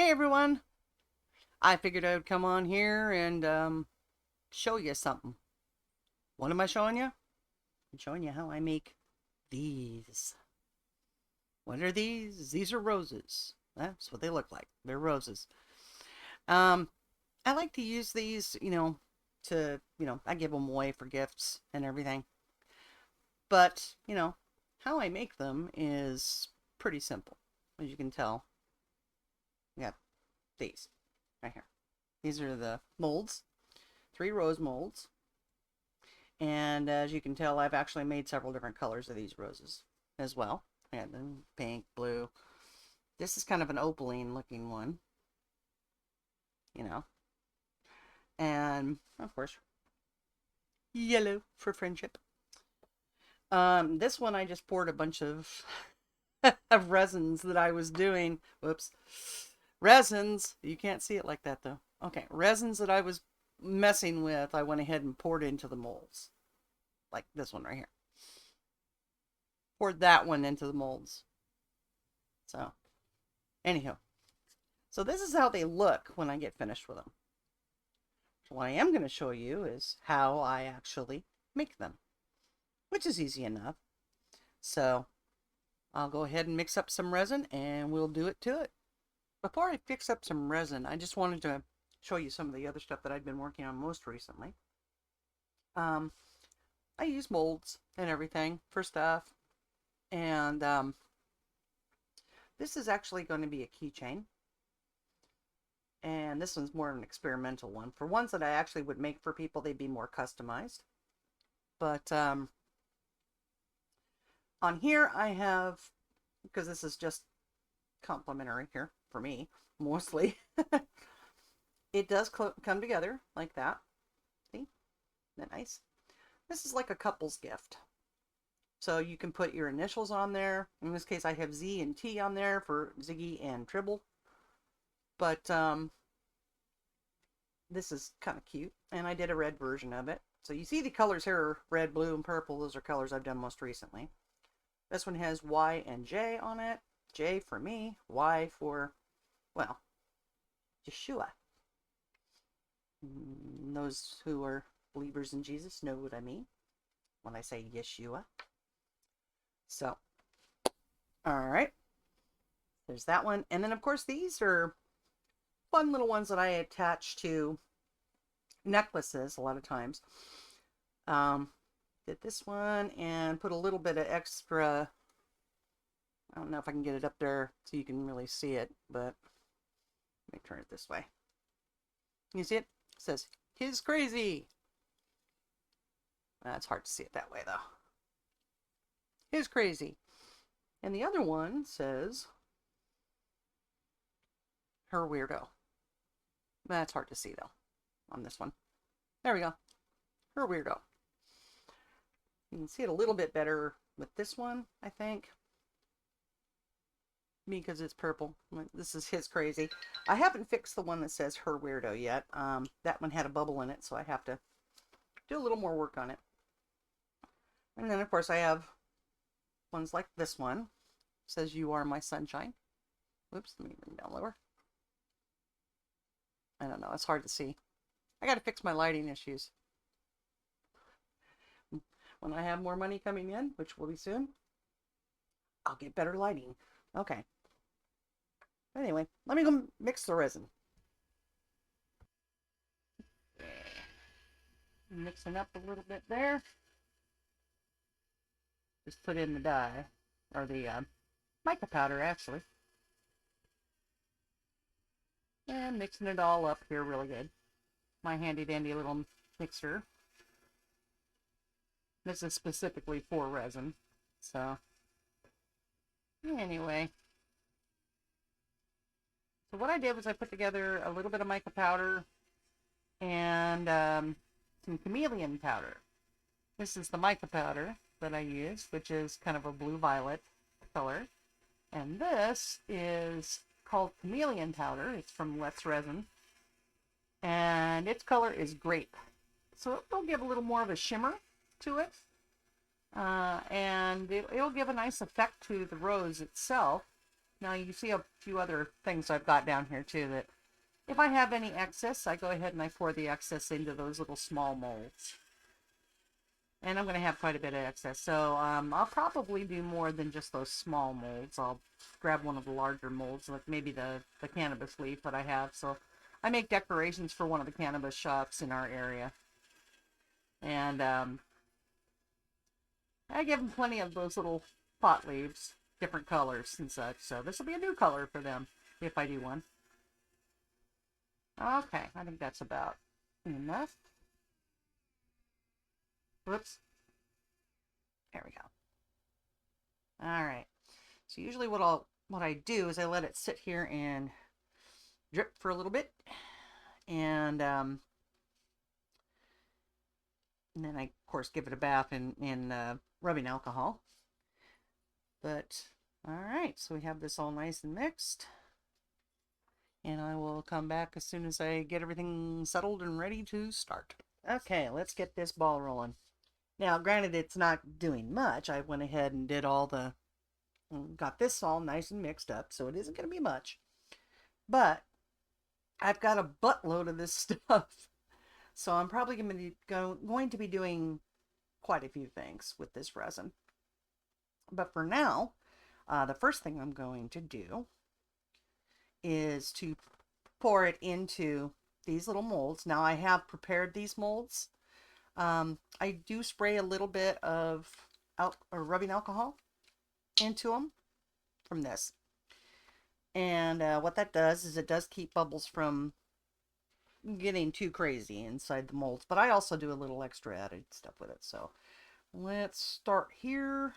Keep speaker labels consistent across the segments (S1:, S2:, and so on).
S1: Hey everyone! I figured I would come on here and show you something. What am I showing you? I'm showing you how I make these. What are these? These are roses. That's what they look like. They're roses. Um, I like to use these, I give them away for gifts and everything. But, how I make them is pretty simple. As you can tell, we got these right here. These are the molds, 3 rose molds. And as you can tell, I've actually made several different colors of these roses as well. And pink, blue. This is kind of an opaline looking one, you know. And of course, yellow for friendship. This one I just poured a bunch of of resins that I was doing. Whoops. Resins. You can't see it like that though. Okay, resins that I was messing with, I went ahead and poured into the molds. Like this one right here. Poured that one into the molds. So, anyhow. So this is how they look when I get finished with them. So what I am going to show you is how I actually make them, which is easy enough. So I'll go ahead and mix up some resin and we'll do it to it. Before I fix up some resin, I just wanted to show you some of the other stuff that I've been working on most recently. Um, I use molds and everything for stuff. And this is actually going to be a keychain. And this one's more of an experimental one. For ones that I actually would make for people, they'd be more customized. But on here I have, because this is just complimentary here for me, mostly. It does come together like that. See? Isn't that nice? This is like a couple's gift. So you can put your initials on there. In this case, I have Z and T on there for Ziggy and Tribble. But this is kind of cute. And I did a red version of it. So you see the colors here are red, blue, and purple. Those are colors I've done most recently. This one has Y and J on it. J for me, Y for, well, Yeshua. Those who are believers in Jesus know what I mean when I say Yeshua. So, all right. There's that one. And then, of course, these are fun little ones that I attach to necklaces a lot of times. Did this one and put a little bit of extra. I don't know if I can get it up there so you can really see it, but let me turn it this way. You see it? It says, "He's crazy." It's hard to see it that way, though. "He's crazy." And the other one says, "Her weirdo." That's hard to see, though, on this one. There we go. Her weirdo. You can see it a little bit better with this one, I think. Because it's purple. This is his crazy. I haven't fixed the one that says her weirdo yet. That one had a bubble in it, so I have to do a little more work on it. And then, of course, I have ones like this one. It says, "You are my sunshine." Whoops, let me bring it down lower. I don't know, it's hard to see. I got to fix my lighting issues. When I have more money coming in, which will be soon, I'll get better lighting. Okay. Anyway, let me go mix the resin. Mixing up a little bit there. Just put in the dye, or the mica powder, actually. And mixing it all up here really good. My handy dandy little mixer. This is specifically for resin. So, anyway. So what I did was I put together a little bit of mica powder and some chameleon powder. This is the mica powder that I use, which is kind of a blue-violet color. And this is called chameleon powder. It's from Let's Resin. And its color is grape. So it'll give a little more of a shimmer to it. And it'll give a nice effect to the rose itself. Now you see a few other things I've got down here too that if I have any excess, I go ahead and I pour the excess into those little small molds. And I'm going to have quite a bit of excess. So I'll probably do more than just those small molds. I'll grab one of the larger molds, like maybe the cannabis leaf that I have. So I make decorations for one of the cannabis shops in our area. And I give them plenty of those little pot leaves, different colors and such. So this will be a new color for them if I do one. Okay, I think that's about enough. Whoops. There we go. All right. So usually what I do is I let it sit here and drip for a little bit, and then I of course give it a bath in rubbing alcohol. But all right, so we have this all nice and mixed, and I will come back as soon as I get everything settled and ready to start. Okay, let's get this ball rolling. Now, granted, it's not doing much. I went ahead and did all the got this all nice and mixed up, so it isn't going to be much. But I've got a buttload of this stuff, so I'm probably going to be doing quite a few things with this resin. But for now, the first thing I'm going to do is to pour it into these little molds. Now I have prepared these molds. I do spray a little bit of rubbing alcohol into them from this. And what that does is it does keep bubbles from getting too crazy inside the molds. But I also do a little extra added stuff with it. So let's start here.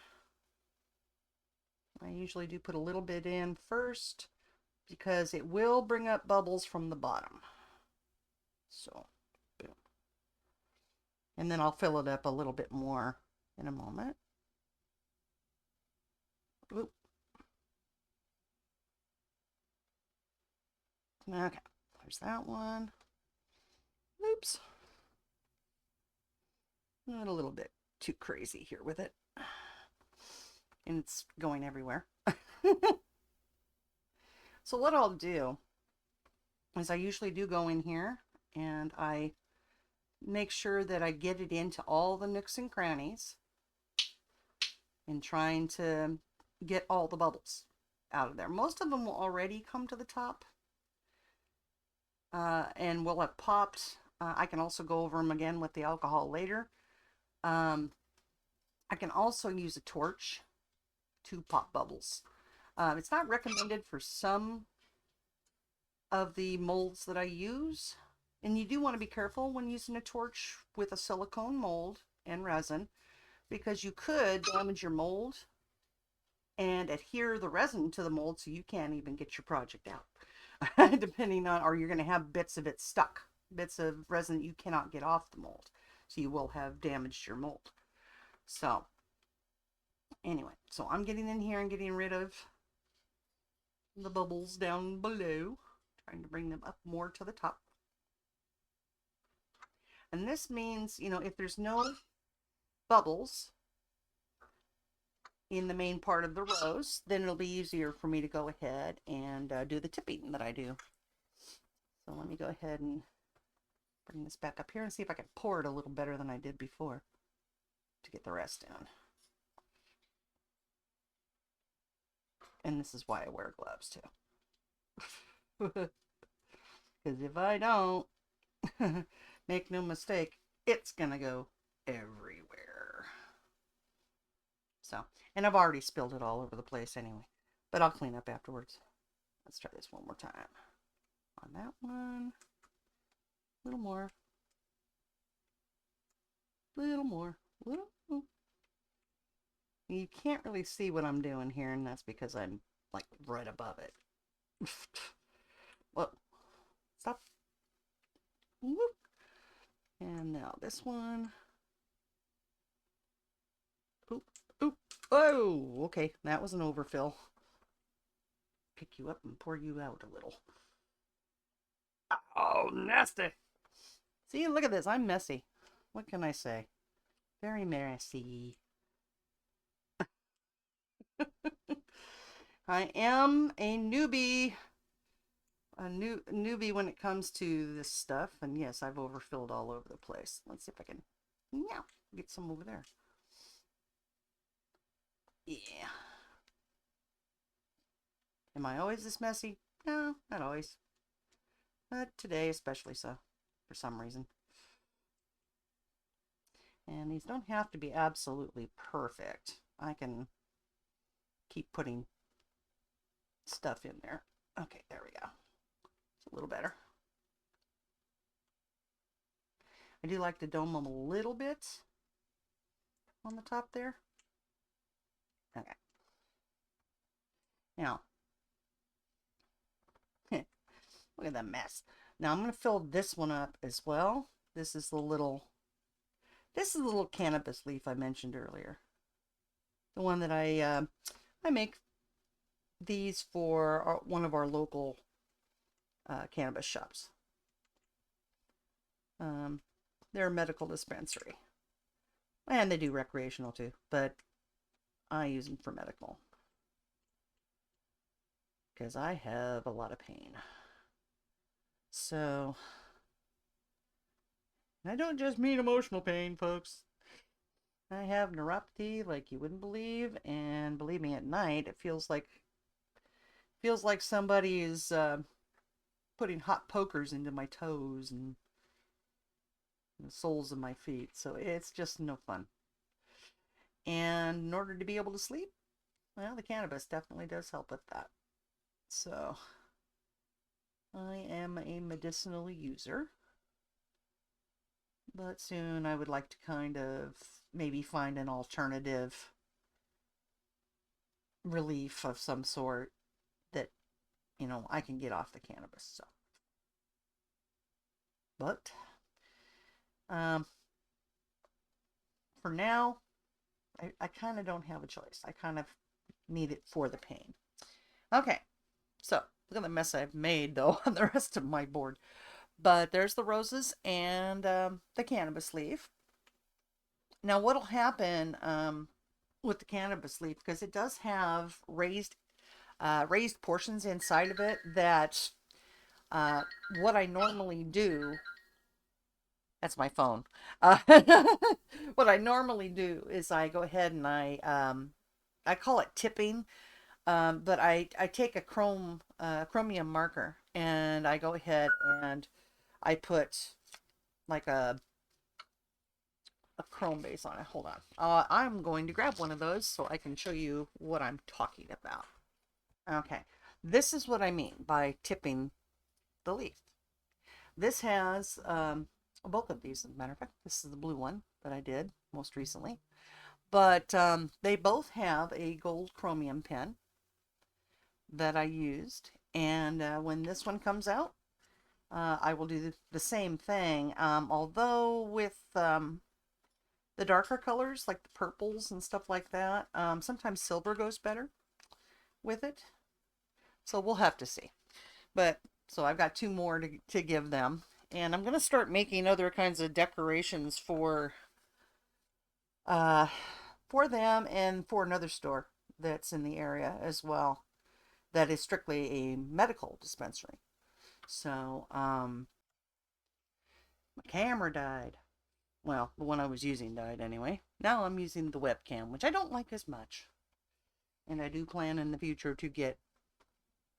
S1: I usually do put a little bit in first because it will bring up bubbles from the bottom. So, boom. And then I'll fill it up a little bit more in a moment. Oop. Okay, there's that one. Oops. Not a little bit too crazy here with it. And it's going everywhere. So what I'll do is I usually do go in here and I make sure that I get it into all the nooks and crannies and trying to get all the bubbles out of there. Most of them will already come to the top and will have popped. I can also go over them again with the alcohol later. I can also use a torch to pop bubbles. It's not recommended for some of the molds that I use. And you do want to be careful when using a torch with a silicone mold and resin, because you could damage your mold and adhere the resin to the mold so you can't even get your project out. Depending on, or you're going to have bits of it stuck, bits of resin that you cannot get off the mold. So you will have damaged your mold. So anyway, so I'm getting in here and getting rid of the bubbles down below, trying to bring them up more to the top. And this means, you know, if there's no bubbles in the main part of the rose, then it'll be easier for me to go ahead and do the tipping that I do. So let me go ahead and bring this back up here and see if I can pour it a little better than I did before to get the rest down. And this is why I wear gloves too. Because if I don't, make no mistake, it's gonna go everywhere. So, and I've already spilled it all over the place anyway, but I'll clean up afterwards. Let's try this one more time. On that one, a little more, little more, little. You can't really see what I'm doing here, and that's because I'm like right above it. Whoa, stop. Whoop. And now this one. Oop, oop. Oh, okay. That was an overfill. Pick you up and pour you out a little. Oh, nasty. See, look at this. I'm messy. What can I say? Very messy. I am a newbie. A newbie when it comes to this stuff. And yes, I've overfilled all over the place. Let's see if I can, yeah, get some over there. Yeah. Am I always this messy? No, not always. But today especially so, for some reason. And these don't have to be absolutely perfect. I can keep putting stuff in there. Okay, there we go. It's a little better. I do like to dome them a little bit on the top there. Okay. Now, look at that mess. Now I'm going to fill this one up as well. This is the little cannabis leaf I mentioned earlier. The one that I make these for one of our local cannabis shops. They're a medical dispensary. And they do recreational too, but I use them for medical. Because I have a lot of pain. So, I don't just mean emotional pain, folks. I have neuropathy like you wouldn't believe, and believe me, at night it feels like somebody is putting hot pokers into my toes and the soles of my feet. So it's just no fun. And in order to be able to sleep, well, the cannabis definitely does help with that. So I am a medicinal user, but soon I would like to kind of maybe find an alternative relief of some sort that, you know, I can get off the cannabis. So, but for now, I kind of don't have a choice. I kind of need it for the pain. Okay, so look at the mess I've made though on the rest of my board. But there's the roses and the cannabis leaf. Now what'll happen with the cannabis leaf, because it does have raised portions inside of it, that what I normally do, that's my phone. What I normally do is I go ahead and I call it tipping, but I take a chromium marker and I go ahead and I put like a chrome base on it. Hold on. I'm going to grab one of those so I can show you what I'm talking about. Okay, this is what I mean by tipping the leaf. This has both of these, as a matter of fact. This is the blue one that I did most recently. But they both have a gold chromium pen that I used. And when this one comes out, I will do the same thing. Although with the darker colors, like the purples and stuff like that, sometimes silver goes better with it. So we'll have to see. But so I've got two more to give them. And I'm going to start making other kinds of decorations for them and for another store that's in the area as well, that is strictly a medical dispensary. So my camera died. Well, the one I was using died anyway. Now I'm using the webcam, which I don't like as much. And I do plan in the future to get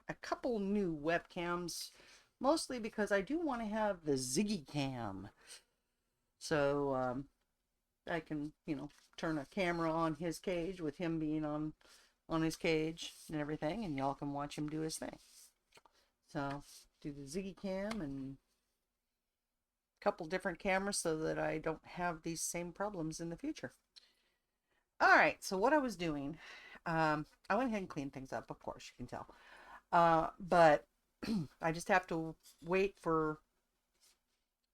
S1: a couple new webcams, mostly because I do want to have the Ziggy Cam. So I can, you know, turn a camera on his cage with him being on his cage and everything, and y'all can watch him do his thing. So do the Ziggy Cam and a couple different cameras so that I don't have these same problems in the future. All right, so what I was doing, I went ahead and cleaned things up, of course, you can tell. But I just have to wait for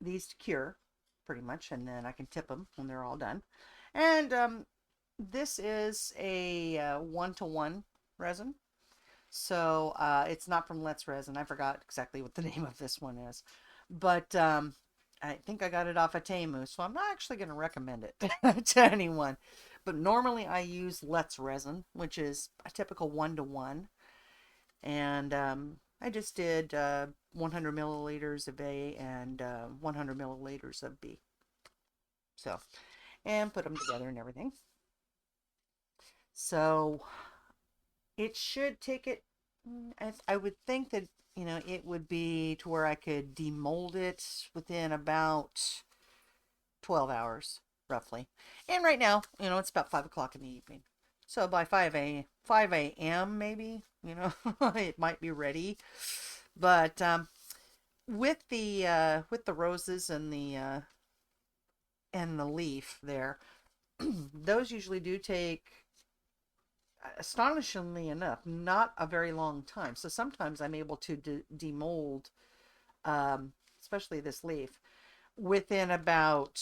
S1: these to cure, pretty much, and then I can tip them when they're all done. And this is a 1-to-1 resin. So it's not from Let's Resin. I forgot exactly what the name of this one is. But I think I got it off of Temu, so I'm not actually going to recommend it to anyone. But normally I use Let's Resin, which is a typical 1-to-1. And I just did 100 milliliters of A and 100 milliliters of B. So, and put them together and everything. So it should take it. I would think that, it would be to where I could demold it within about 12 hours, roughly. And right now, it's about 5 o'clock in the evening. So by 5 a.m. maybe, it might be ready. But with the roses and the leaf there, those usually do take, astonishingly enough, not a very long time. So sometimes I'm able to demold, especially this leaf, within about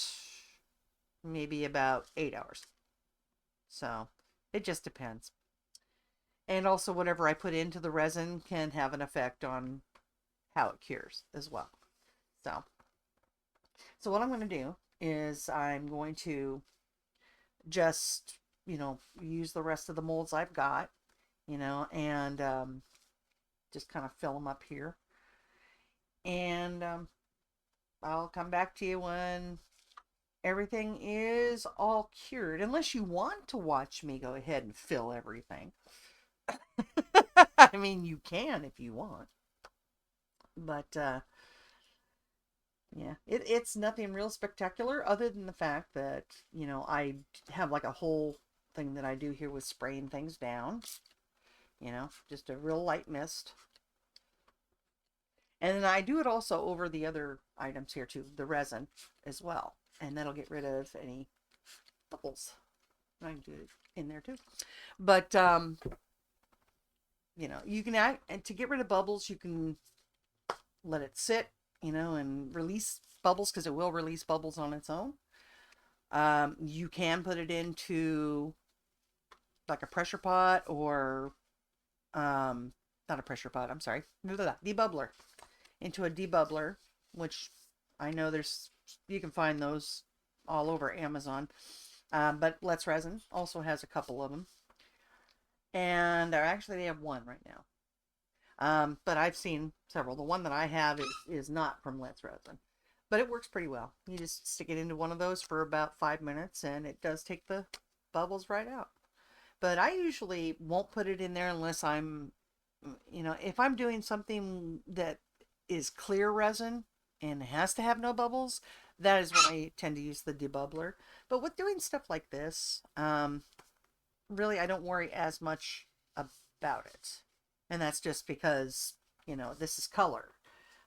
S1: maybe about 8 hours. So it just depends. And also, whatever I put into the resin can have an effect on how it cures as well. So, so what I'm going to do is I'm going to just, use the rest of the molds I've got, and just kind of fill them up here. And I'll come back to you when everything is all cured, unless you want to watch me go ahead and fill everything. I mean, you can if you want, but yeah, it's nothing real spectacular other than the fact that, I have like a whole thing that I do here with spraying things down, just a real light mist. And then I do it also over the other items here too, the resin as well. And that'll get rid of any bubbles. I can do it in there too. But you can act, and to get rid of bubbles, you can let it sit, and release bubbles, because it will release bubbles on its own. You can put it into like a pressure pot, or not a pressure pot, I'm sorry, debubbler, into a debubbler, which I know you can find those all over Amazon. But Let's Resin also has a couple of them, and they have one right now. But I've seen several. The one that I have is not from Let's Resin, but it works pretty well. You just stick it into one of those for about 5 minutes, and it does take the bubbles right out. But I usually won't put it in there unless if I'm doing something that is clear resin and has to have no bubbles, that is when I tend to use the debubbler. But with doing stuff like this, really, I don't worry as much about it. And that's just because, this is color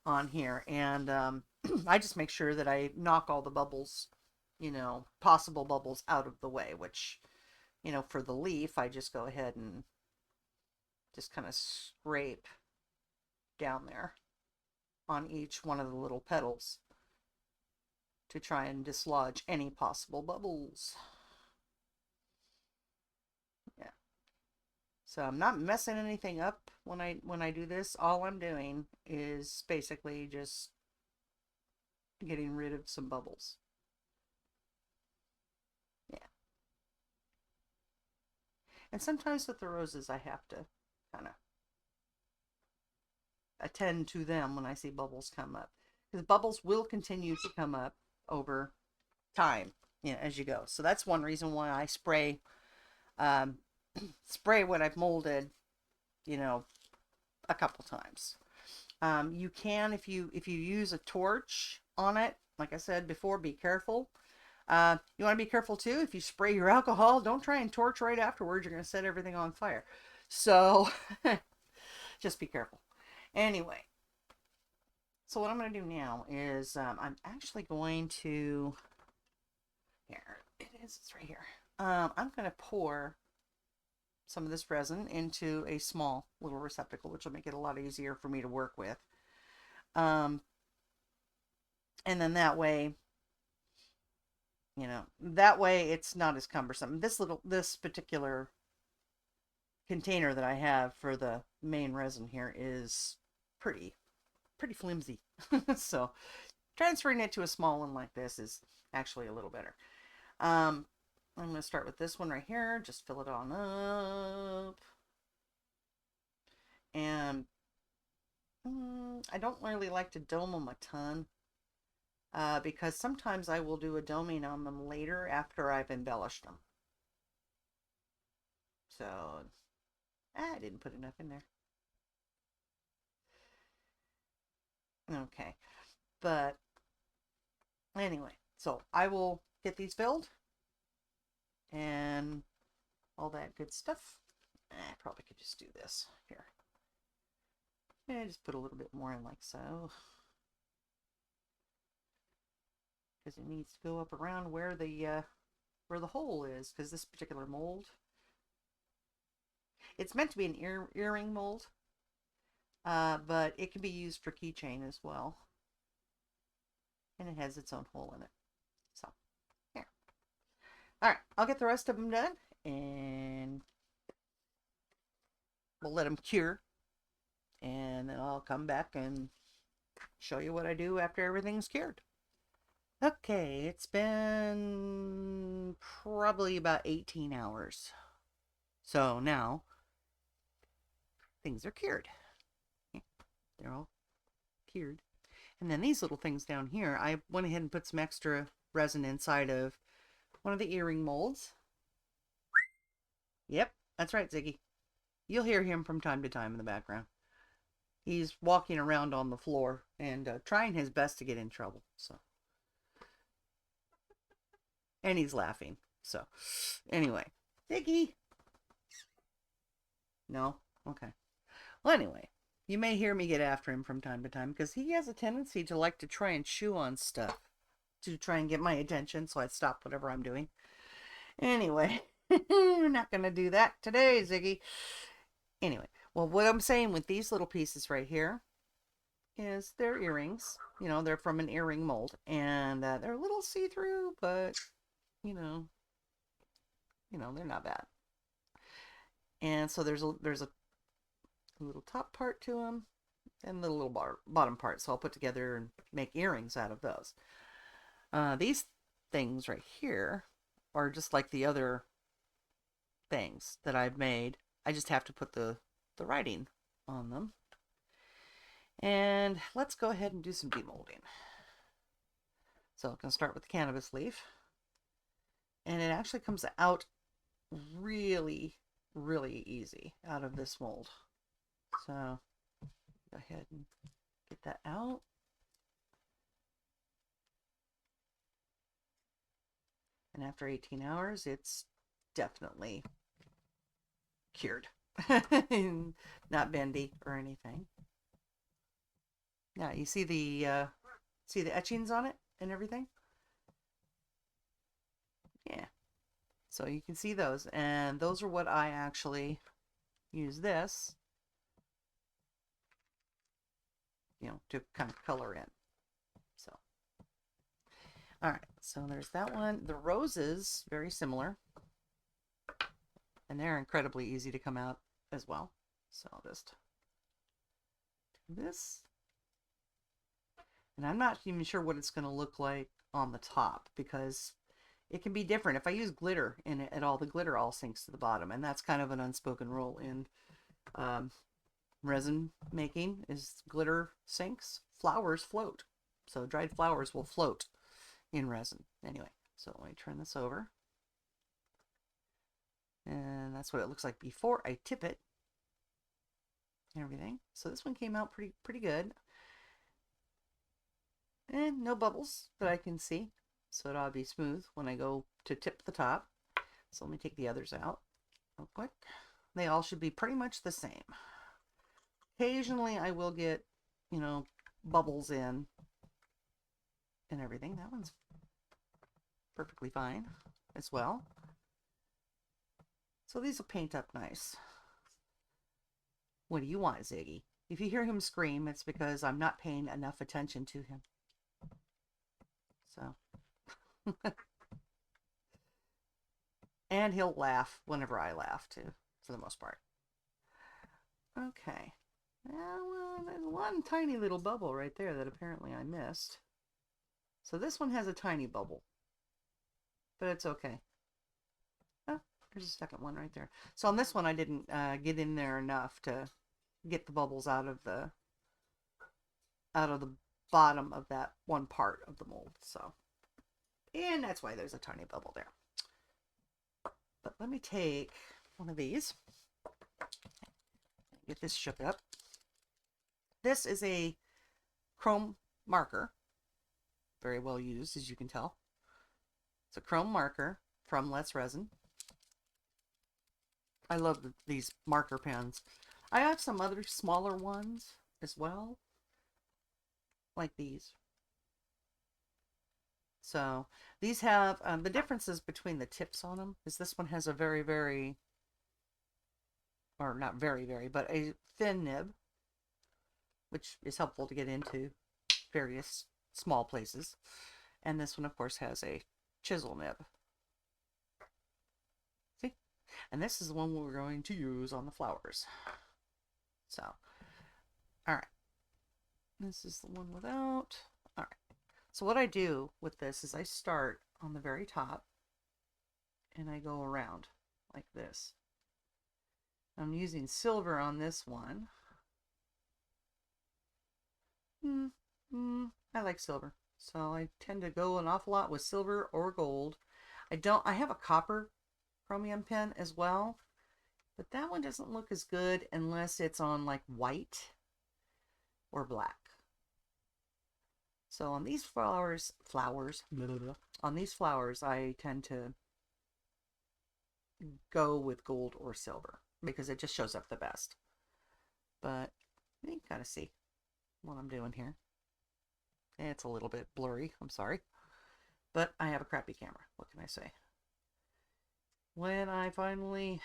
S1: on here. And I just make sure that I knock all the bubbles, possible bubbles out of the way, which, for the leaf, I just go ahead and just kind of scrape down there on each one of the little petals to try and dislodge any possible bubbles. Yeah. So I'm not messing anything up when I do this. All I'm doing is basically just getting rid of some bubbles. Yeah. And sometimes with the roses I have to kind of attend to them when I see bubbles come up. Because bubbles will continue to come up over time, as you go. So that's one reason why I um, spray what I've molded, you know, a couple times. You can, if you use a torch on it, like I said before, be careful. You want to be careful too. If you spray your alcohol, don't try and torch right afterwards. You're going to set everything on fire. So just be careful. Anyway, so what I'm going to do now is I'm actually going to, here it is, it's right here. I'm going to pour some of this resin into a small little receptacle, which will make it a lot easier for me to work with. Um, and then that way, it's not as cumbersome. This particular container that I have for the main resin here is pretty flimsy. So transferring it to a small one like this is actually a little better. I'm going to start with this one right here. Just fill it on up. And I don't really like to dome them a ton because sometimes I will do a doming on them later after I've embellished them. So, I didn't put enough in there. Okay, but anyway, so I will get these filled and all that good stuff. I probably could just do this here. Yeah, just put a little bit more in like so. Because it needs to go up around where the hole is, because this particular mold, it's meant to be an earring mold, but it can be used for keychain as well. And it has its own hole in it. So, here. All right, I'll get the rest of them done, and we'll let them cure. And then I'll come back and show you what I do after everything's cured. Okay, it's been probably about 18 hours. So now things are cured. They're all cured. And then these little things down here, I went ahead and put some extra resin inside of one of the earring molds. Yep, that's right, Ziggy. You'll hear him from time to time in the background. He's walking around on the floor and trying his best to get in trouble. So, and he's laughing. So, anyway, Ziggy. No? Okay. Well, anyway, you may hear me get after him from time to time because he has a tendency to like to try and chew on stuff to try and get my attention, so I stop whatever I'm doing. Anyway, we're not going to do that today, Ziggy. Anyway, well, what I'm saying with these little pieces right here is they're earrings. You know, they're from an earring mold, and they're a little see-through, but, you know, they're not bad. And so there's a little top part to them and the little bottom part. So I'll put together and make earrings out of those. These things right here are just like the other things that I've made. I just have to put the writing on them. And let's go ahead and do some demolding. So I'm going to start with the cannabis leaf. And it actually comes out really, really easy out of this mold. So go ahead and get that out. And after 18 hours, it's definitely cured. Not bendy or anything. Yeah, you see the etchings on it and everything? Yeah. So you can see those, and those are what I actually use this, to kind of color in. So, all right, so there's that one. The roses, very similar, and they're incredibly easy to come out as well. So I'll just do this. And I'm not even sure what it's going to look like on the top because it can be different. If I use glitter in it at all, the glitter all sinks to the bottom, and that's kind of an unspoken rule in resin making is glitter sinks, flowers float. So dried flowers will float in resin. Anyway, so let me turn this over. And that's what it looks like before I tip it and everything. So this one came out pretty good. And no bubbles that I can see. So it ought to be smooth when I go to tip the top. So let me take the others out real quick. They all should be pretty much the same. Occasionally I will get, bubbles in and everything. That one's perfectly fine as well. So these will paint up nice. What do you want, Ziggy? If you hear him scream, it's because I'm not paying enough attention to him. So. And he'll laugh whenever I laugh, too, for the most part. Okay. Well, there's one tiny little bubble right there that apparently I missed. So this one has a tiny bubble. But it's okay. Oh, there's a second one right there. So on this one, I didn't get in there enough to get the bubbles out of the bottom of that one part of the mold. So, and that's why there's a tiny bubble there. But let me take one of these, get this shook up. This is a chrome marker, very well used, as you can tell. It's a chrome marker from Resin. I love these marker pens. I have some other smaller ones as well, like these. So these have the differences between the tips on them is this one has a very, very, or not very, very, but a thin nib, which is helpful to get into various small places. And this one, of course, has a chisel nib. See? And this is the one we're going to use on the flowers. So, all right. This is the one without. All right. So what I do with this is I start on the very top and I go around like this. I'm using silver on this one. I like silver, so I tend to go an awful lot with silver or gold. I have a copper chromium pen as well, but that one doesn't look as good unless it's on like white or black. So on these flowers, on these flowers, I tend to go with gold or silver because it just shows up the best. But you can kind of see what I'm doing here. It's a little bit blurry, I'm sorry. But I have a crappy camera, what can I say? When I finally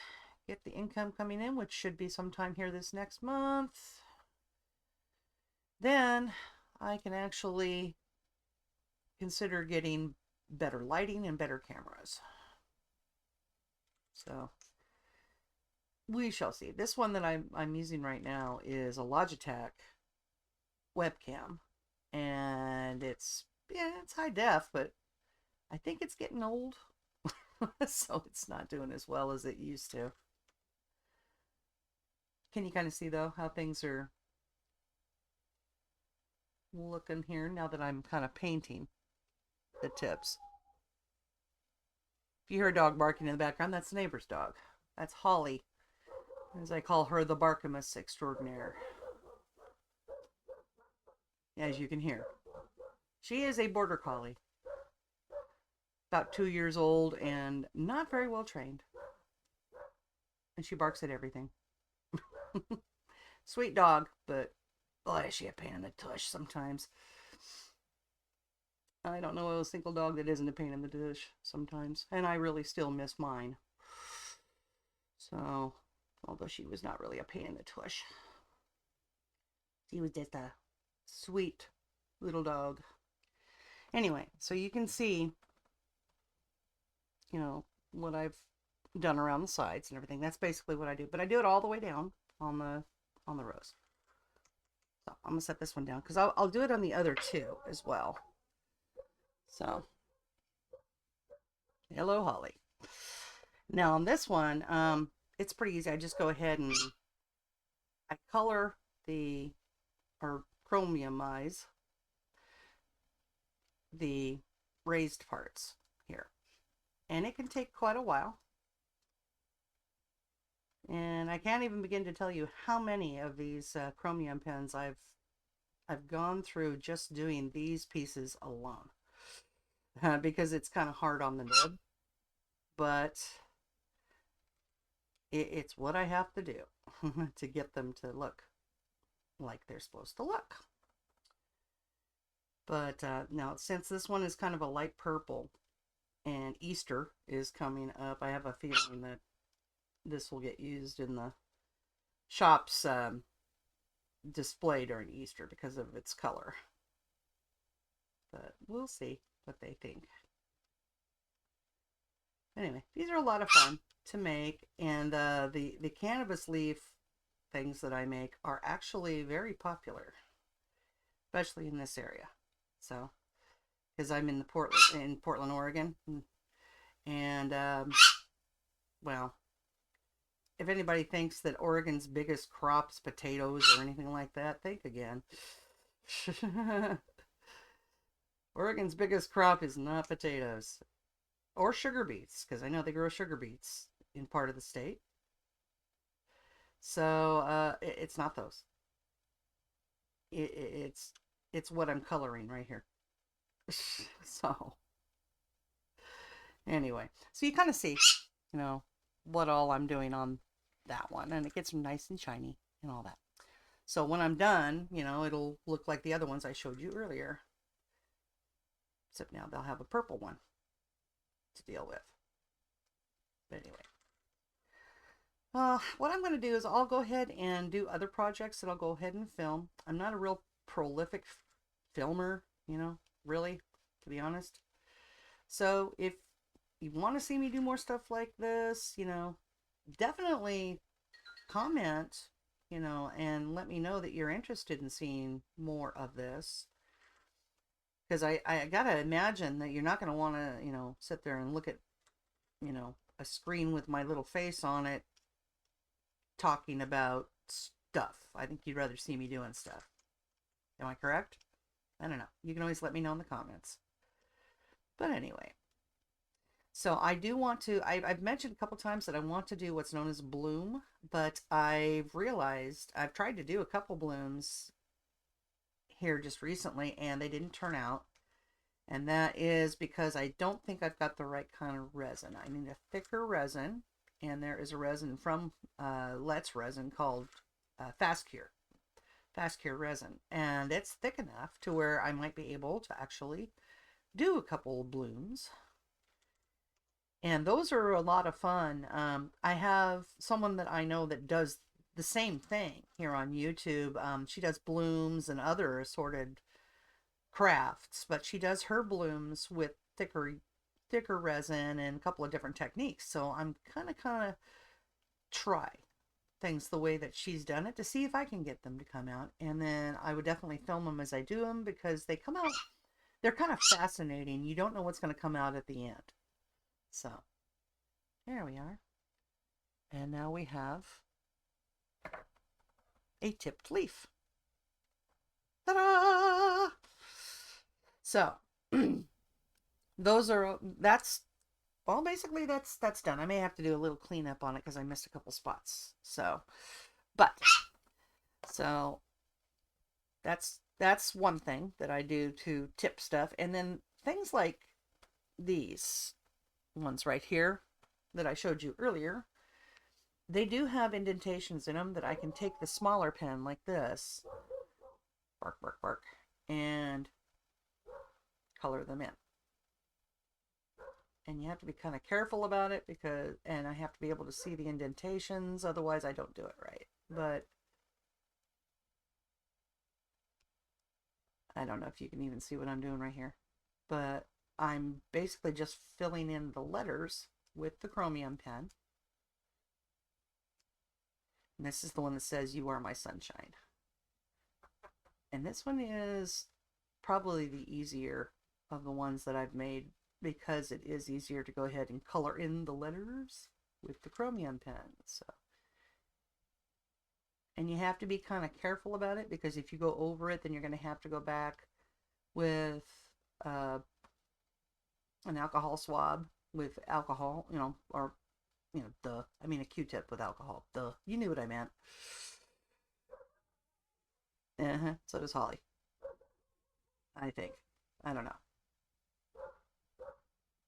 S1: get the income coming in, which should be sometime here this next month, then I can actually consider getting better lighting and better cameras. So we shall see. This one that I'm using right now is a Logitech webcam, and it's high def, but I think it's getting old. So it's not doing as well as it used to. Can you kind of see though how things are looking here now that I'm kind of painting the tips? If you hear a dog barking in the background, that's the neighbor's dog. That's Holly, as I call her, the Barkamus extraordinaire. As you can hear, she is a border collie, about 2 years old and not very well trained, and she barks at everything. Sweet dog, but boy, is she a pain in the tush sometimes. I don't know a single dog that isn't a pain in the tush sometimes, and I really still miss mine. So, although she was not really a pain in the tush, she was just a sweet little dog. Anyway, so you can see, you know, what I've done around the sides and everything. That's basically what I do, but I do it all the way down on the rows. So I'm gonna set this one down because I'll do it on the other two as well. So, hello, Holly. Now on this one, it's pretty easy. I just go ahead and I color or chromiumize the raised parts here. And it can take quite a while. And I can't even begin to tell you how many of these chromium pens I've gone through just doing these pieces alone. Because it's kind of hard on the nib. But it's what I have to do to get them to look like they're supposed to look. But now, since this one is kind of a light purple and Easter is coming up, I have a feeling that this will get used in the shop's display during Easter because of its color. But we'll see what they think. Anyway, these are a lot of fun to make, and the cannabis leaf things that I make are actually very popular, especially in this area. So, because I'm in Portland, Oregon, and well, if anybody thinks that Oregon's biggest crop's potatoes or anything like that, think again. Oregon's biggest crop is not potatoes or sugar beets, because I know they grow sugar beets in part of the state. So it's not those. It's what I'm coloring right here. So anyway, so you kind of see, you know, what all I'm doing on that one, and it gets nice and shiny and all that. So when I'm done, you know, it'll look like the other ones I showed you earlier. Except now they'll have a purple one to deal with. But anyway. What I'm going to do is I'll go ahead and do other projects that I'll go ahead and film. I'm not a real prolific filmer, you know, really, to be honest. So if you want to see me do more stuff like this, you know, definitely comment, you know, and let me know that you're interested in seeing more of this. Because I gotta imagine that you're not going to want to, you know, sit there and look at, you know, a screen with my little face on it talking about stuff. I think you'd rather see me doing stuff. Am I correct? I don't know. You can always let me know in the comments. But anyway. So I do want to, I've mentioned a couple times that I want to do what's known as bloom, but I've realized, I've tried to do a couple blooms here just recently and they didn't turn out. And that is because I don't think I've got the right kind of resin. I need a thicker resin, and there is a resin from Let's Resin called Fast Cure resin, and it's thick enough to where I might be able to actually do a couple of blooms. And those are a lot of fun. I have someone that I know that does the same thing here on YouTube. She does blooms and other assorted crafts, but she does her blooms with thicker resin and a couple of different techniques. So I'm kind of try things the way that she's done it to see if I can get them to come out. And then I would definitely film them as I do them because they come out, they're kind of fascinating. You don't know what's going to come out at the end. So there we are. And now we have a tipped leaf. Ta-da! So well, basically that's done. I may have to do a little cleanup on it because I missed a couple spots. So that's one thing that I do to tip stuff. And then things like these ones right here that I showed you earlier, they do have indentations in them that I can take the smaller pen like this, bark, and color them in. And you have to be kind of careful about it and I have to be able to see the indentations, otherwise I don't do it right. But I don't know if you can even see what I'm doing right here. But I'm basically just filling in the letters with the chromium pen. And this is the one that says, "You are my sunshine." And this one is probably the easier of the ones that I've made because it is easier to go ahead and color in the letters with the chromium pen. So, and you have to be kind of careful about it because if you go over it, then you're going to have to go back with an alcohol swab with alcohol, you know, or, you know, I mean a Q-tip with alcohol. You knew what I meant. So does Holly, I think. I don't know.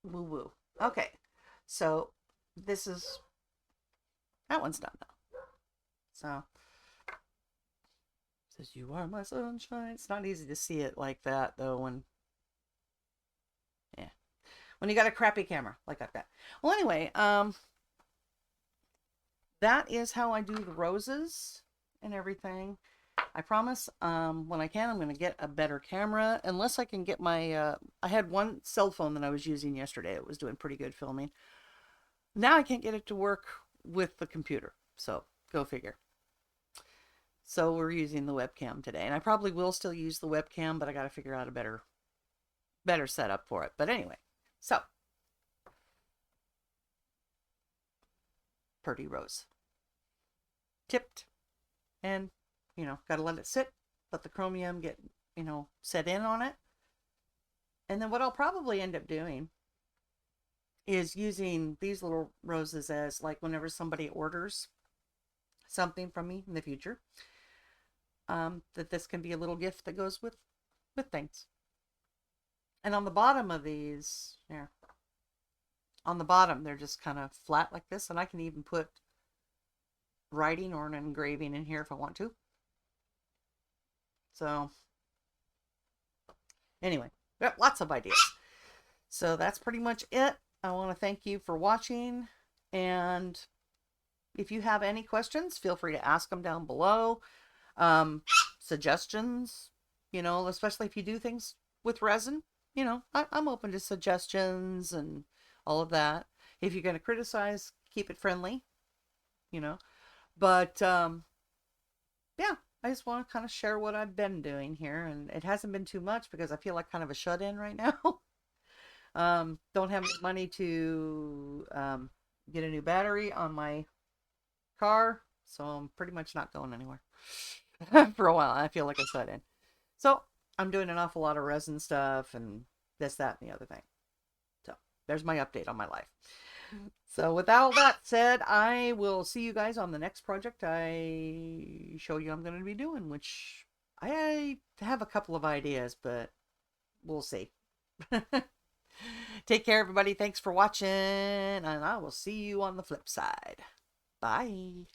S1: Woo woo. Okay, so that one's done though. So it says, "You are my sunshine." It's not easy to see it like that though when you got a crappy camera like I've got. Well, anyway, that is how I do the roses and everything. I promise when I can, I'm going to get a better camera. Unless I can get my... I had one cell phone that I was using yesterday. It was doing pretty good filming. Now I can't get it to work with the computer. So, go figure. So, we're using the webcam today. And I probably will still use the webcam, but I got to figure out a better setup for it. But anyway, so. Pretty rose. tipped, and got to let it sit, let the chromium get set in on it. And then what I'll probably end up doing is using these little roses as, like, whenever somebody orders something from me in the future, that this can be a little gift that goes with things. And on the bottom of these, here, on the bottom, they're just kind of flat like this, and I can even put writing or an engraving in here if I want to. So anyway, got lots of ideas. So that's pretty much it. I want to thank you for watching, and if you have any questions, feel free to ask them down below. Suggestions, especially if you do things with resin, I'm open to suggestions and all of that. If you're going to criticize, keep it friendly, but yeah, I just want to kind of share what I've been doing here, and it hasn't been too much because I feel like kind of a shut-in right now. Don't have money to get a new battery on my car, so I'm pretty much not going anywhere for a while. I feel like a shut-in. So I'm doing an awful lot of resin stuff and this, that, and the other thing. So there's my update on my life. So with all that said, I will see you guys on the next project I show you I'm going to be doing, which I have a couple of ideas, but we'll see. Take care, everybody. Thanks for watching, and I will see you on the flip side. Bye.